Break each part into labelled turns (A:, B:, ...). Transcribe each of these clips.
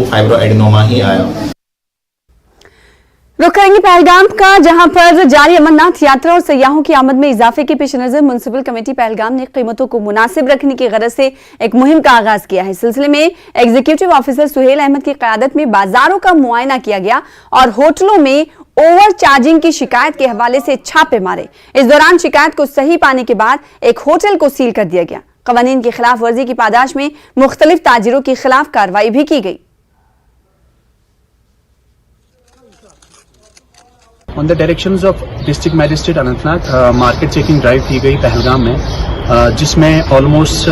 A: फाइब्रोएडेनोमा ही आया।
B: रुख करेंगे पहलगाम का, जहां पर जारी अमरनाथ यात्रा और सयाहों की आमद में इजाफे के पेश नजर म्युनिसिपल कमेटी पहलगाम ने कीमतों को मुनासिब रखने की गरज से एक मुहिम का आगाज किया है। इस सिलसिले में एग्जीक्यूटिव ऑफिसर सुहेल अहमद की क़यादत में बाजारों का मुआयना किया गया और होटलों में ओवर चार्जिंग की शिकायत के हवाले से छापे मारे। इस दौरान शिकायत को सही पाने के बाद एक होटल को सील कर दिया गया। कवानीन की खिलाफ वर्जी की पादाश में मुख्तलिफ ताजिरों के खिलाफ कार्रवाई भी की गई।
C: On the directions of district magistrate Anantnag market checking drive की गई पहलगाम में, जिसमें ऑलमोस्ट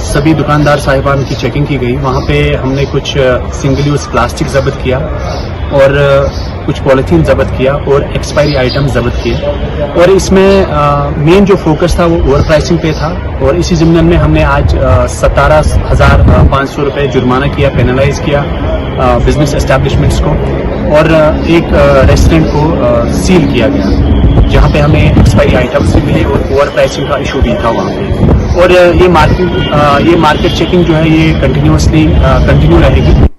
C: सभी दुकानदार साहिबान की चेकिंग की गई। वहाँ पे हमने कुछ सिंगल यूज प्लास्टिक जब्त किया और कुछ पॉलीथीन जब्त किया और एक्सपायरी आइटम जब्त किए। और इसमें मेन जो फोकस था वो ओवर प्राइसिंग पे था और इसी ज़िम्मन में हमने आज 17,500 रुपये जुर्माना किया, पेनलाइज किया बिजनेस एस्टेब्लिशमेंट्स को और एक रेस्टोरेंट को सील किया गया, जहाँ पे हमें एक्सपायरी आइटम्स भी मिले और ओवर प्राइसिंग का इशू भी था वहाँ पे। और ये मार्केट चेकिंग जो है ये कंटिन्यू रहेगी।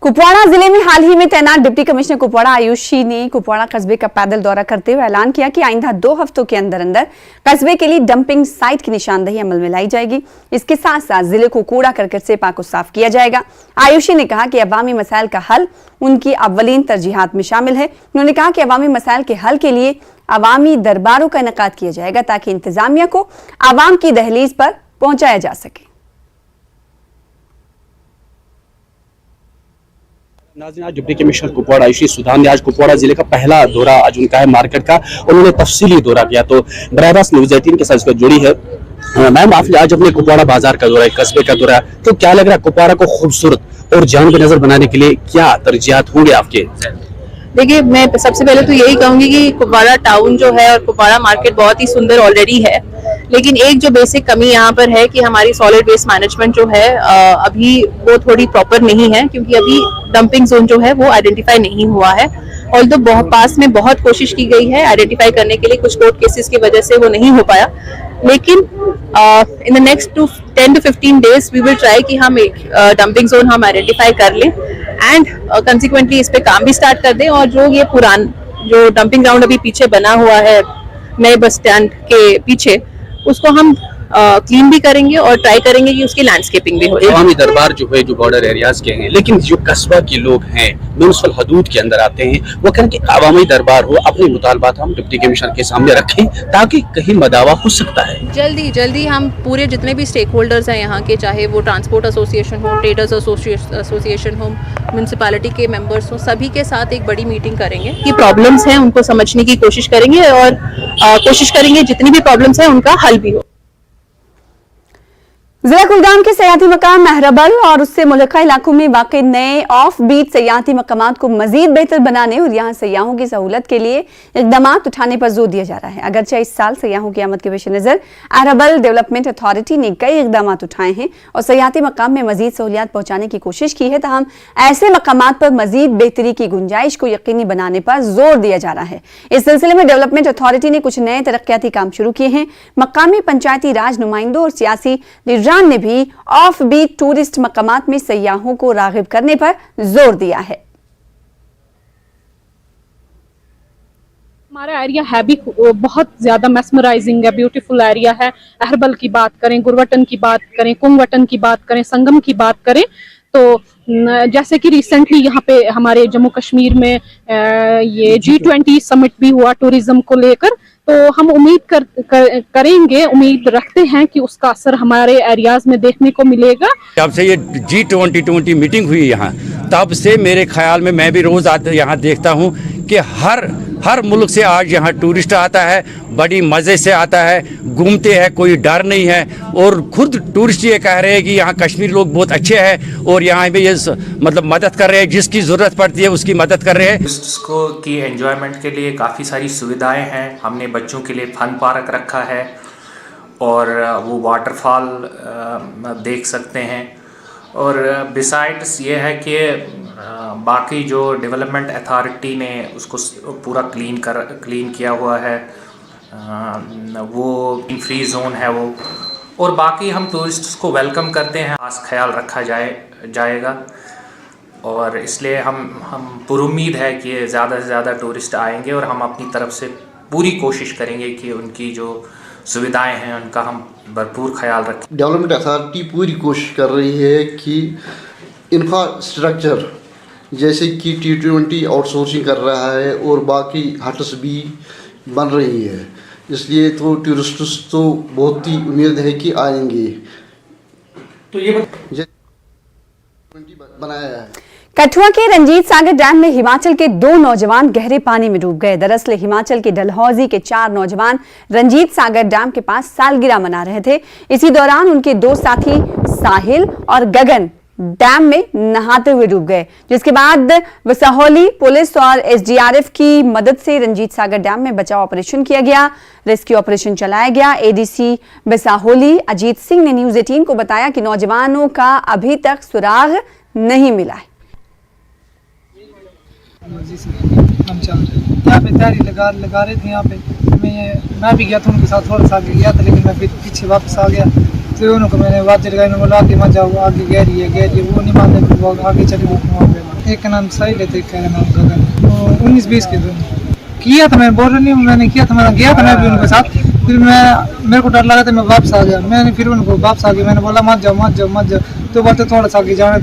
B: कुपवाड़ा जिले में हाल ही में तैनात डिप्टी कमिश्नर कुपवाड़ा आयुषी ने कुपवाड़ा कस्बे का पैदल दौरा करते हुए ऐलान किया कि आइंदा 2 हफ्तों के अंदर अंदर कस्बे के लिए डंपिंग साइट की निशानदेही अमल में लाई जाएगी। इसके साथ साथ जिले को कूड़ा करकट से पाक साफ किया जाएगा। आयुषी ने कहा कि अवामी मसाइल का हल उनकी अव्वलीन तरजीहात में शामिल है। उन्होंने कहा कि अवामी मसाइल के हल के लिए अवामी दरबारों का इनेकाद किया जाएगा ताकि इंतजामिया को आवाम की दहलीज पर पहुंचाया जा सके।
D: नाज़रीन, आज डिप्टी कमिश्नर कुपवाड़ा आयुषी सुधान ने आज कुपवाड़ा जिले का पहला दौरा आज उनका है मार्केट का। उन्होंने तफसीली दौरा किया, तो बराह रास्त न्यूज़ 18 के साथ इसका जुड़ी है। मैम, आपने आज अपने कुपवाड़ा बाजार का दौरा है, कस्बे का दौरा है, तो क्या लग रहा है कुपवाड़ा को खूबसूरत और जान बेनज़र बनाने के लिए क्या तरजीहात होंगे आपके?
E: देखिए, मैं सबसे पहले तो यही कहूंगी कि कुपवाड़ा टाउन जो है और कुपवाड़ा मार्केट बहुत ही सुंदर ऑलरेडी है, लेकिन एक जो बेसिक कमी यहाँ पर है कि हमारी सॉलिड वेस्ट मैनेजमेंट जो है अभी वो थोड़ी प्रॉपर नहीं है, क्योंकि अभी डंपिंग जोन जो है वो आइडेंटिफाई नहीं हुआ है। और तो बहुत पास में बहुत कोशिश की गई है आइडेंटिफाई करने के लिए, कुछ कोर्ट केसेस की वजह से वो नहीं हो पाया, लेकिन in the next 10 to 15 days we will try कि हम एक डंपिंग जोन हम आइडेंटिफाई कर लें एंड कंसिक्वेंटली इस पे काम भी स्टार्ट कर दें। और जो ये जो डंपिंग ग्राउंड अभी पीछे बना हुआ है नए बस स्टैंड के पीछे, उसको हम क्लीन भी करेंगे और ट्राई करेंगे कि उसकी लैंडस्केपिंग भी हो जाए।
D: अवामी दरबार जो है जो बॉर्डर एरियाज के हैं, लेकिन जो कस्बा के लोग हैं म्युनिसिपल हदूद के अंदर आते हैं, वो कहें कि अवामी दरबार हो, अपने मुतालबात हम डिप्टी कमिश्नर के सामने रखें ताकि कहीं मदावा हो सकता है।
E: जल्दी हम पूरे जितने भी स्टेक होल्डर्स हैं यहाँ के, चाहे वो ट्रांसपोर्ट एसोसिएशन हो, ट्रेडर्स एसोसिएशन हो, म्यूनसिपैलिटी के मेंबर्स हो, सभी के साथ एक बड़ी मीटिंग करेंगे कि प्रॉब्लम्स हैं उनको समझने की कोशिश करेंगे और कोशिश करेंगे जितनी भी प्रॉब्लम्स हैं उनका हल भी हो।
B: जिला कुलगाम के सयाती मकाम महरबल और उससे मुल्का इलाकों में वाक़ई नए ऑफ बीट सयाती मकामात को मजीद बेहतर बनाने और यहाँ सयाहों की सहूलत के लिए इकदाम उठाने पर जोर दिया जा रहा है। अगरचे इस साल सयाहों की आमद के पेश नज़र महरबल डेवलपमेंट अथॉरिटी ने कई इकदाम उठाए हैं और सयाती मकाम में मजीद सहूलियात पहुँचाने की कोशिश की है, तहम ऐसे मकामात पर मजीद बेहतरी की गुंजाइश को यकीनी बनाने पर जोर दिया जा रहा है। इस सिलसिले में डेवलपमेंट अथॉरिटी ने कुछ नए तरक्याती काम शुरू किए हैं। मकामी पंचायती राज नुमाइंदों और सियासी ने भी ऑफ बीट टूरिस्ट मकामात में सयाहों को रागिब करने पर जोर दिया है।
F: हमारा एरिया है भी बहुत ज्यादा मेस्मराइजिंग है, ब्यूटीफुल एरिया है। अहरबल की बात करें, गुरवटन की बात करें, कुंगवटन की बात करें, संगम की बात करें, तो जैसे कि रिसेंटली यहाँ पे हमारे जम्मू कश्मीर में ये G20 समिट भी हुआ टूरिज्म को लेकर, तो हम उम्मीद करेंगे, उम्मीद रखते हैं कि उसका असर हमारे एरियाज में देखने को मिलेगा।
G: जब से ये G20 मीटिंग हुई यहाँ, तब से मेरे ख्याल में मैं भी रोज यहाँ देखता हूँ कि हर मुल्क से आज यहाँ टूरिस्ट आता है, बड़ी मज़े से आता है, घूमते हैं, कोई डर नहीं है। और खुद टूरिस्ट ये कह रहे हैं कि यहाँ कश्मीरी लोग बहुत अच्छे हैं और यहाँ पे ये मतलब मदद कर रहे हैं, जिसकी ज़रूरत पड़ती है उसकी मदद कर रहे हैं।
H: टूरिस्ट्स को की एंजॉयमेंट के लिए काफ़ी सारी सुविधाएं हैं। हमने बच्चों के लिए फन पार्क रखा है और वो वाटरफॉल देख सकते हैं। और बिसाइड्स ये है कि बाकी जो डेवलपमेंट अथॉरिटी ने उसको पूरा क्लीन किया हुआ है, वो फ्री जोन है वो। और बाकी हम टूरिस्ट्स को वेलकम करते हैं, खास ख्याल रखा जाए जाएगा। और इसलिए हम पुरुम्मीद है कि ज़्यादा से ज़्यादा टूरिस्ट आएंगे और हम अपनी तरफ से पूरी कोशिश करेंगे कि उनकी जो सुविधाएं हैं उनका हम भरपूर ख्याल रखें।
A: डेवलपमेंट अथॉरिटी पूरी कोशिश कर रही है कि इंफ्रास्ट्रक्चर जैसे कि T20 आउटसोर्सिंग कर रहा है और बाकी हट्स भी बन रही है, इसलिए तो टूरिस्ट्स तो बहुत ही उम्मीद है कि आएंगे। तो ये बनाया है।
B: कठुआ के रंजीत सागर डैम में हिमाचल के 2 नौजवान गहरे पानी में डूब गए। दरअसल हिमाचल के डलहौजी के 4 नौजवान रंजीत सागर डैम के पास सालगिरह मना रहे थे। इसी दौरान उनके 2 साथी साहिल और गगन डैम में नहाते हुए डूब गए, जिसके बाद वसाहोली पुलिस और SDRF की मदद से रंजीत सागर डैम में बचाव ऑपरेशन किया गया, रेस्क्यू ऑपरेशन चलाया गया। ADC वसाहोली अजीत सिंह ने न्यूज़ 18 को बताया कि नौजवानों का अभी तक सुराग नहीं मिला है।
I: हम यहाँ पे तैयारी लगा रहे थे। यहाँ पे मैं भी गया था उनके साथ, थोड़ा सा आगे गया था, लेकिन मैं फिर पीछे वापस आ गया। तो उनको मैंने बात लगाई, उन्होंने बोला कि मत जाओ, आगे गहरी है, वो नहीं मानते, फिर वो आगे चले गए। एक का नाम साहिल है, एक का नाम गगन। 19-20 के दोनों किया था, मैंने बोल रही हूँ, मैंने किया था, मैं गया था मैं भी उनके साथ। फिर मेरे को डर लगा था, मैं वापस आ गया। मैंने फिर उनको वापस आ गया, मैंने बोला मत जाओ। तो बोलते थोड़ा सा आगे जाना,